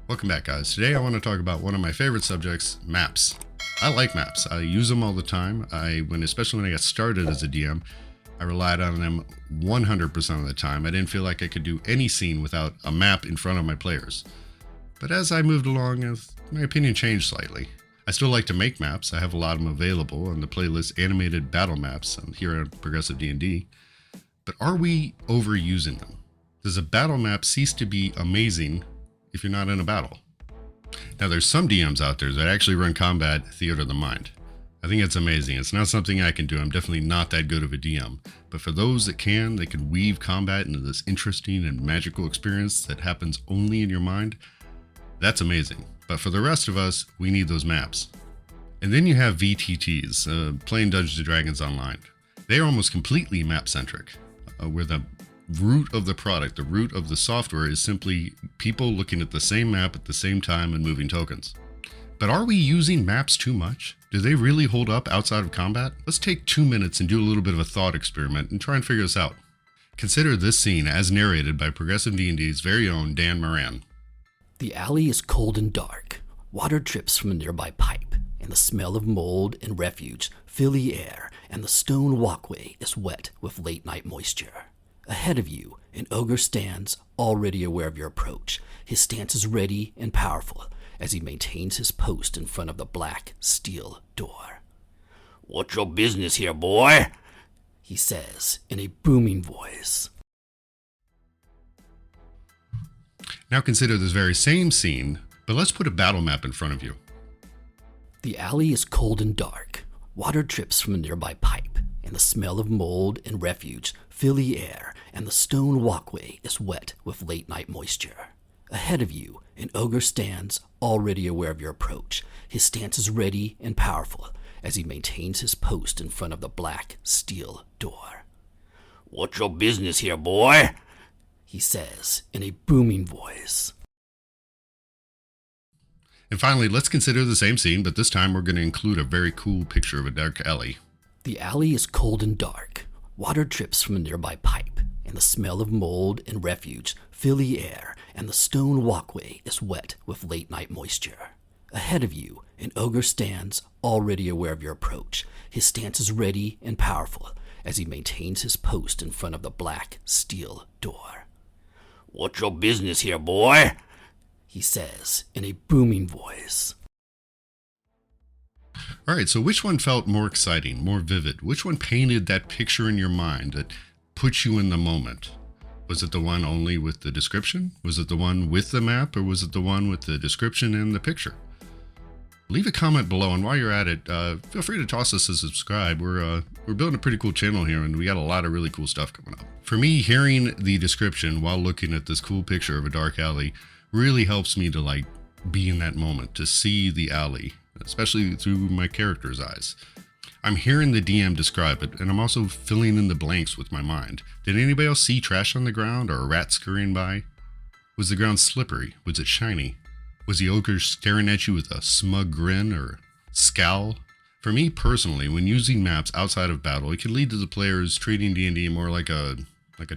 Welcome back, guys. Today I want to talk about one of my favorite subjects, maps. I like maps. I use them all the time. Especially when I got started as a DM, I relied on them 100% of the time. I didn't feel like I could do any scene without a map in front of my players. But as I moved along, my opinion changed slightly. I still like to make maps. I have a lot of them available on the playlist Animated Battle Maps here on Progressive D&D. But are we overusing them? Does a battle map cease to be amazing if you're not in a battle? Now, there's some DMs out there that actually run combat theater of the mind. I think it's amazing. It's not something I can do. I'm definitely not that good of a DM. But for those that can, they can weave combat into this interesting and magical experience that happens only in your mind. That's amazing. But for the rest of us, we need those maps. And then you have VTTs, playing Dungeons & Dragons Online. They are almost completely map-centric, where the root of the product, the root of the software is simply people looking at the same map at the same time and moving tokens. But are we using maps too much? Do they really hold up outside of combat? Let's take 2 minutes and do a little bit of a thought experiment and try and figure this out. Consider this scene as narrated by Progressive D&D's very own Dan Moran. The alley is cold and dark. Water drips from a nearby pipe, and the smell of mold and refuge fill the air, and the stone walkway is wet with late-night moisture. Ahead of you, an ogre stands, already aware of your approach. His stance is ready and powerful as he maintains his post in front of the black steel door. "What's your business here, boy?" he says in a booming voice. Now consider this very same scene, but let's put a battle map in front of you. The alley is cold and dark. Water drips from a nearby pipe, and the smell of mold and refuge fill the air, and the stone walkway is wet with late-night moisture. Ahead of you, an ogre stands, already aware of your approach. His stance is ready and powerful as he maintains his post in front of the black steel door. "What's your business here, boy?" he says in a booming voice. And finally, let's consider the same scene, but this time we're going to include a very cool picture of a dark alley. The alley is cold and dark. Water drips from a nearby pipe, and the smell of mold and refuge fill the air, and the stone walkway is wet with late-night moisture. Ahead of you, an ogre stands, already aware of your approach. His stance is ready and powerful as he maintains his post in front of the black steel door. "What's your business here, boy?" he says in a booming voice. All right, so which one felt more exciting, more vivid? Which one painted that picture in your mind that put you in the moment? Was it the one only with the description? Was it the one with the map? Or was it the one with the description and the picture? Leave a comment below, and while you're at it, feel free to toss us a subscribe. We're building a pretty cool channel here, and we got a lot of really cool stuff coming up. For me, hearing the description while looking at this cool picture of a dark alley really helps me to be in that moment, to see the alley, especially through my character's eyes. I'm hearing the DM describe it, and I'm also filling in the blanks with my mind. Did anybody else see trash on the ground or a rat scurrying by? Was the ground slippery? Was it shiny? Was the ogre staring at you with a smug grin or scowl? For me personally, when using maps outside of battle, it can lead to the players treating D&D more like a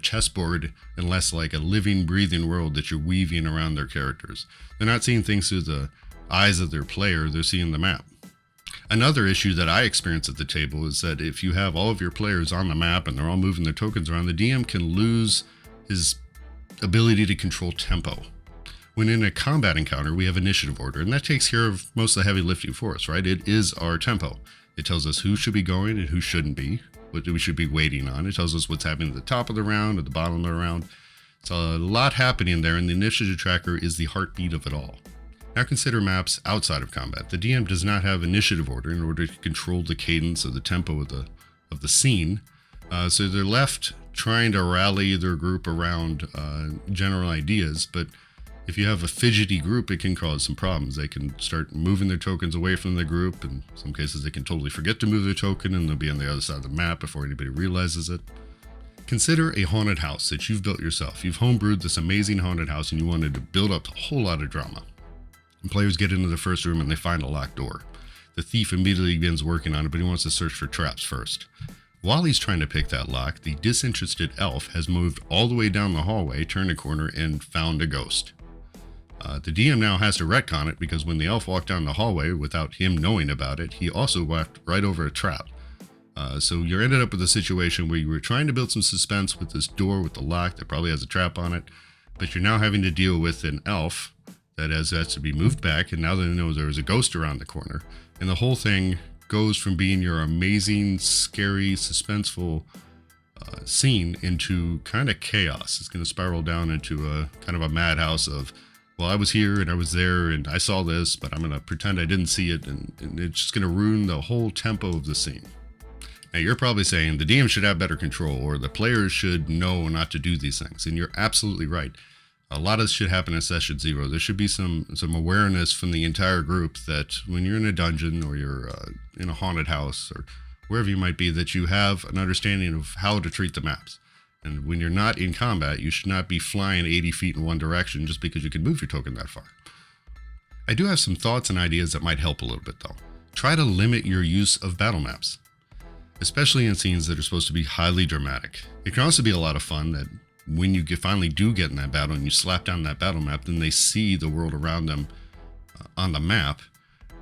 chessboard and less like a living, breathing world that you're weaving around their characters. They're not seeing things through the eyes of their player, they're seeing the map. Another issue that I experience at the table is that if you have all of your players on the map and they're all moving their tokens around, the DM can lose his ability to control tempo. When in a combat encounter, we have initiative order, and that takes care of most of the heavy lifting for us, right? It is our tempo. It tells us who should be going and who shouldn't be, what we should be waiting on. It tells us what's happening at the top of the round, at the bottom of the round. It's a lot happening there, and the initiative tracker is the heartbeat of it all. Now consider maps outside of combat. The DM does not have initiative order in order to control the cadence or the tempo of the scene. So they're left trying to rally their group around general ideas, but if you have a fidgety group, it can cause some problems. They can start moving their tokens away from the group. In some cases, they can totally forget to move their token and they'll be on the other side of the map before anybody realizes it. Consider a haunted house that you've built yourself. You've homebrewed this amazing haunted house and you wanted to build up a whole lot of drama. And players get into the first room and they find a locked door. The thief immediately begins working on it, but he wants to search for traps first. While he's trying to pick that lock, the disinterested elf has moved all the way down the hallway, turned a corner, and found a ghost. The DM now has to retcon it because when the elf walked down the hallway without him knowing about it, he also walked right over a trap. So you're ended up with a situation where you were trying to build some suspense with this door with the lock that probably has a trap on it, but you're now having to deal with an elf that has to be moved back, and now they know there was a ghost around the corner. And the whole thing goes from being your amazing, scary, suspenseful scene into kind of chaos. It's going to spiral down into a kind of a madhouse of, well, I was here and I was there and I saw this, but I'm going to pretend I didn't see it, and it's just going to ruin the whole tempo of the scene. Now, you're probably saying the DM should have better control, or the players should know not to do these things, and you're absolutely right. A lot of this should happen in session 0. There should be some awareness from the entire group that when you're in a dungeon or you're in a haunted house or wherever you might be, that you have an understanding of how to treat the maps. And when you're not in combat, you should not be flying 80 feet in one direction just because you can move your token that far. I do have some thoughts and ideas that might help a little bit though. Try to limit your use of battle maps, especially in scenes that are supposed to be highly dramatic. It can also be a lot of fun that when you finally do get in that battle and you slap down that battle map, then they see the world around them on the map.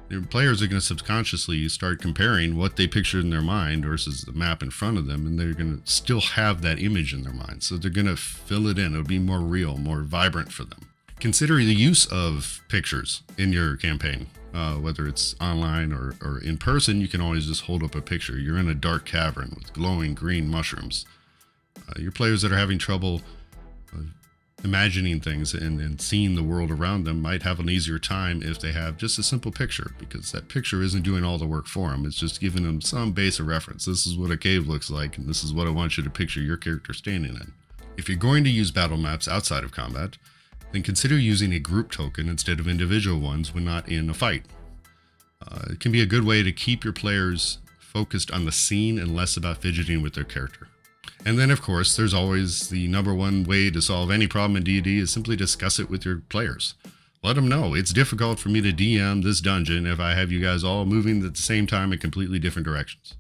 Their players are going to subconsciously start comparing what they pictured in their mind versus the map in front of them, and they're going to still have that image in their mind. So they're going to fill it in. It'll be more real, more vibrant for them. Consider the use of pictures in your campaign. Whether it's online or in person, you can always just hold up a picture. You're in a dark cavern with glowing green mushrooms. Your players that are having trouble imagining things and seeing the world around them might have an easier time if they have just a simple picture, because that picture isn't doing all the work for them. It's just giving them some base of reference. This is what a cave looks like, and this is what I want you to picture your character standing in. If you're going to use battle maps outside of combat, then consider using a group token instead of individual ones when not in a fight. It can be a good way to keep your players focused on the scene and less about fidgeting with their character. And then, of course, there's always the number one way to solve any problem in D&D is simply discuss it with your players. Let them know it's difficult for me to DM this dungeon if I have you guys all moving at the same time in completely different directions.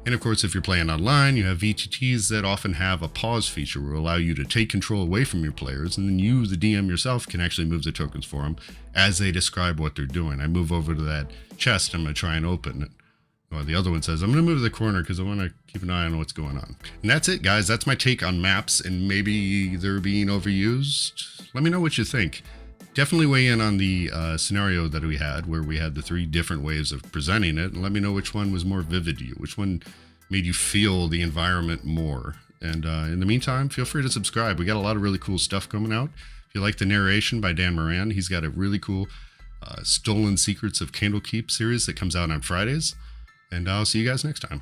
And of course, if you're playing online, you have VTTs that often have a pause feature where will allow you to take control away from your players, and then you, the DM yourself, can actually move the tokens for them as they describe what they're doing. I move over to that chest, I'm going to try and open it. Well, the other one says, I'm going to move to the corner because I want to keep an eye on what's going on. And that's it, guys. That's my take on maps and maybe they're being overused. Let me know what you think. Definitely weigh in on the scenario that we had where we had the 3 different ways of presenting it, and let me know which one was more vivid to you, which one made you feel the environment more. And in the meantime, feel free to subscribe. We got a lot of really cool stuff coming out. If you like the narration by Dan Moran, he's got a really cool Stolen Secrets of Candlekeep series that comes out on Fridays. And I'll see you guys next time.